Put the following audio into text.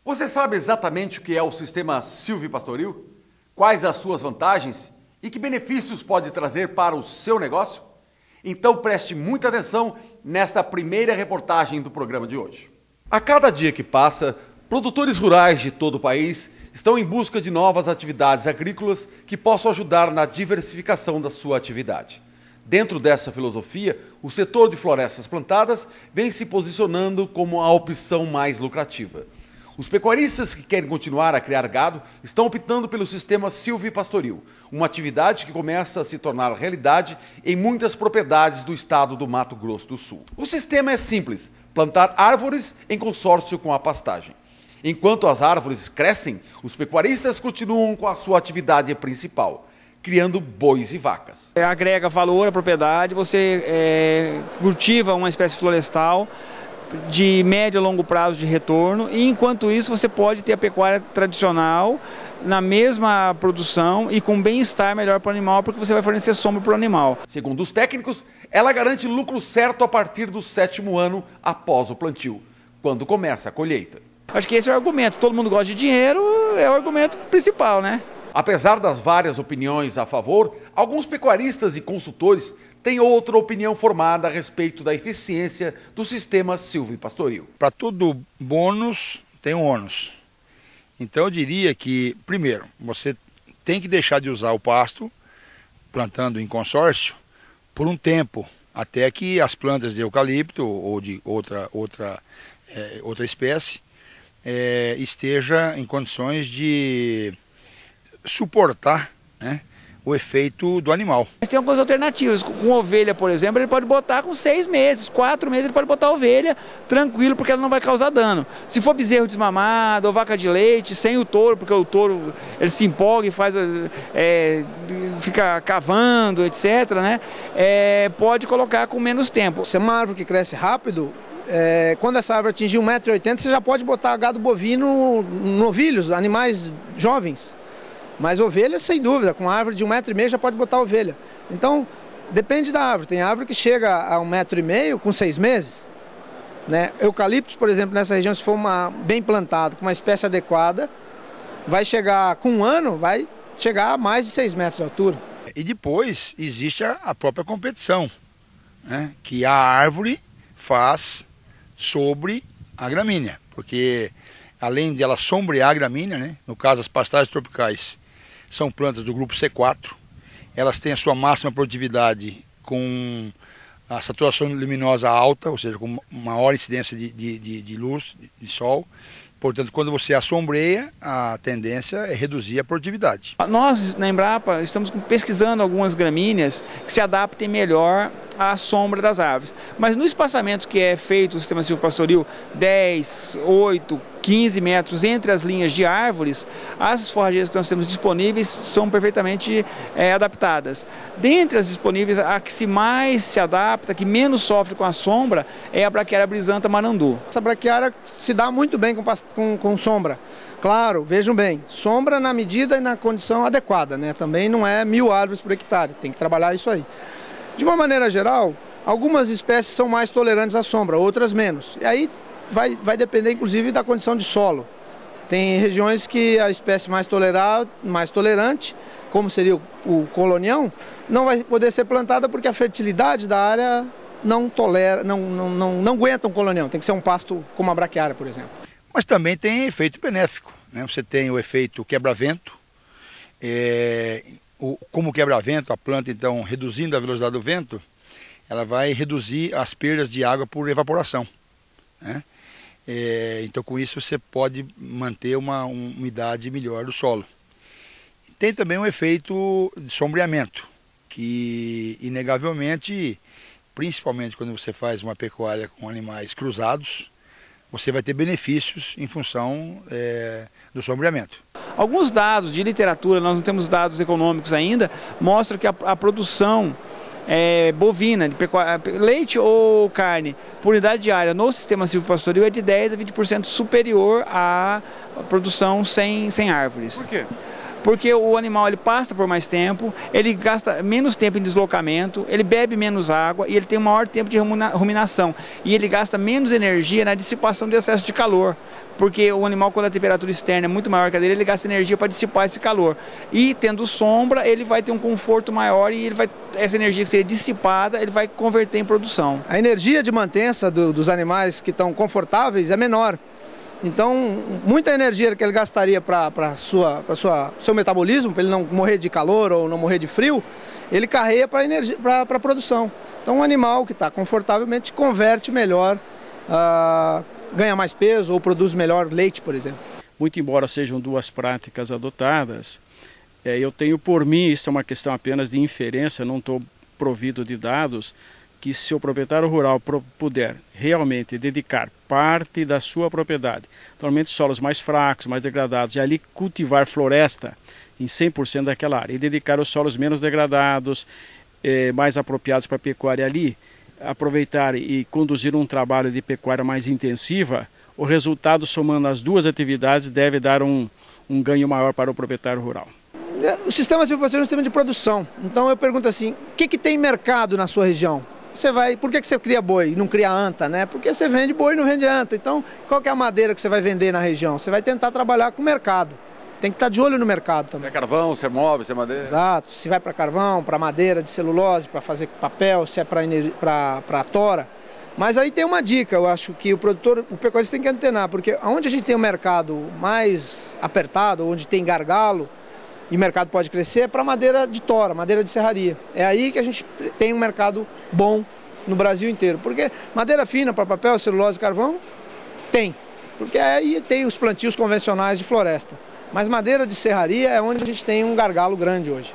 Você sabe exatamente o que é o sistema silvipastoril? Quais as suas vantagens e que benefícios pode trazer para o seu negócio? Então preste muita atenção nesta primeira reportagem do programa de hoje. A cada dia que passa, produtores rurais de todo o país estão em busca de novas atividades agrícolas que possam ajudar na diversificação da sua atividade. Dentro dessa filosofia, o setor de florestas plantadas vem se posicionando como a opção mais lucrativa. Os pecuaristas que querem continuar a criar gado estão optando pelo sistema silvipastoril, uma atividade que começa a se tornar realidade em muitas propriedades do estado do Mato Grosso do Sul. O sistema é simples: plantar árvores em consórcio com a pastagem. Enquanto as árvores crescem, os pecuaristas continuam com a sua atividade principal, criando bois e vacas. Agrega valor à propriedade, você cultiva uma espécie florestal de médio a longo prazo de retorno, e enquanto isso você pode ter a pecuária tradicional na mesma produção e com bem-estar melhor para o animal, porque você vai fornecer sombra para o animal. Segundo os técnicos, ela garante lucro certo a partir do 7º ano após o plantio, quando começa a colheita. Acho que esse é o argumento. Todo mundo gosta de dinheiro, é o argumento principal, né? Apesar das várias opiniões a favor, alguns pecuaristas e consultores têm outra opinião formada a respeito da eficiência do sistema silvipastoril. Para todo bônus tem um ônus. Então eu diria que, primeiro, você tem que deixar de usar o pasto, plantando em consórcio, por um tempo, até que as plantas de eucalipto ou de outra espécie esteja em condições de suportar, né, o efeito do animal. Mas tem algumas alternativas. Com ovelha, por exemplo, ele pode botar com 6 meses, 4 meses, ele pode botar ovelha tranquilo, porque ela não vai causar dano. Se for bezerro desmamado ou vaca de leite, sem o touro, porque o touro ele se empolga e faz, fica cavando, etc., né? Pode colocar com menos tempo. Se é uma árvore que cresce rápido, quando essa árvore atingir 1,80 m, você já pode botar gado bovino, novilhos, animais jovens. Mas ovelha, sem dúvida, com árvore de 1,5 m já pode botar ovelha. Então, depende da árvore. Tem árvore que chega a 1,5 m com 6 meses. Né? Eucaliptos, por exemplo, nessa região, se for bem plantado, com uma espécie adequada, vai chegar com 1 ano, vai chegar a mais de 6 metros de altura. E depois existe a própria competição, né, que a árvore faz sobre a gramínea. Porque além de ela sombrear a gramínea, né, no caso as pastagens tropicais, são plantas do grupo C4, elas têm a sua máxima produtividade com a saturação luminosa alta, ou seja, com maior incidência de luz, de sol. Portanto, quando você assombreia, a tendência é reduzir a produtividade. Nós, na Embrapa, estamos pesquisando algumas gramíneas que se adaptem melhor à sombra das árvores. Mas no espaçamento que é feito o sistema silvopastoril, 10, 8, 15 metros entre as linhas de árvores, as forrageiras que nós temos disponíveis são perfeitamente adaptadas. Dentre as disponíveis, a que mais se adapta, que menos sofre com a sombra, é a braquiária brisanta marandu. Essa braquiária se dá muito bem com sombra. Claro, vejam bem, sombra na medida e na condição adequada, né? Também não é 1.000 árvores por hectare, tem que trabalhar isso aí. De uma maneira geral, algumas espécies são mais tolerantes à sombra, outras menos. E aí vai depender inclusive da condição de solo. Tem regiões que a espécie mais tolerante, como seria o colonião, não vai poder ser plantada porque a fertilidade da área não tolera, não aguenta um colonião. Tem que ser um pasto como a braquiária, por exemplo. Mas também tem efeito benéfico, né? Você tem o efeito quebra-vento. Como quebra-vento, a planta, então, reduzindo a velocidade do vento, ela vai reduzir as perdas de água por evaporação, né? Então, com isso, você pode manter uma umidade melhor do solo. Tem também um efeito de sombreamento, que, inegavelmente, principalmente quando você faz uma pecuária com animais cruzados, você vai ter benefícios em função do sombreamento. Alguns dados de literatura, nós não temos dados econômicos ainda, mostram que a produção bovina, de leite ou carne, por unidade diária no sistema silvopastoril é de 10 a 20% superior à produção sem árvores. Por quê? porque o animal ele pasta por mais tempo, ele gasta menos tempo em deslocamento, ele bebe menos água e ele tem um maior tempo de ruminação. E ele gasta menos energia na dissipação do excesso de calor. Porque o animal, quando a temperatura externa é muito maior que a dele, ele gasta energia para dissipar esse calor. E tendo sombra, ele vai ter um conforto maior e essa energia que seria dissipada, ele vai converter em produção. A energia de mantença dos animais que estão confortáveis é menor. Então, muita energia que ele gastaria para seu metabolismo, para ele não morrer de calor ou não morrer de frio, ele carrega para a produção. Então, um animal que está confortavelmente converte melhor, ganha mais peso ou produz melhor leite, por exemplo. Muito embora sejam duas práticas adotadas, eu tenho por mim, isso é uma questão apenas de inferência, não estou provido de dados, que se o proprietário rural puder realmente dedicar parte da sua propriedade, normalmente solos mais fracos, mais degradados, e ali cultivar floresta em 100% daquela área, e dedicar os solos menos degradados, mais apropriados para a pecuária ali, aproveitar e conduzir um trabalho de pecuária mais intensiva, o resultado somando as duas atividades deve dar um ganho maior para o proprietário rural. O sistema silvopastoril é um sistema de produção. Então eu pergunto assim, o que tem mercado na sua região? Por que você cria boi e não cria anta, né? Porque você vende boi e não vende anta. Então, qual que é a madeira que você vai vender na região? Você vai tentar trabalhar com o mercado. Tem que estar de olho no mercado também. Se é carvão, se é móvel, se é madeira. Exato. Se vai para carvão, para madeira de celulose, para fazer papel, se é para tora. Mas aí tem uma dica, eu acho que o pecuarista tem que antenar, porque onde a gente tem um mercado mais apertado, onde tem gargalo, e o mercado pode crescer, é para madeira de tora, madeira de serraria. É aí que a gente tem um mercado bom no Brasil inteiro. Porque madeira fina para papel, celulose e carvão, tem. Porque aí tem os plantios convencionais de floresta. Mas madeira de serraria é onde a gente tem um gargalo grande hoje.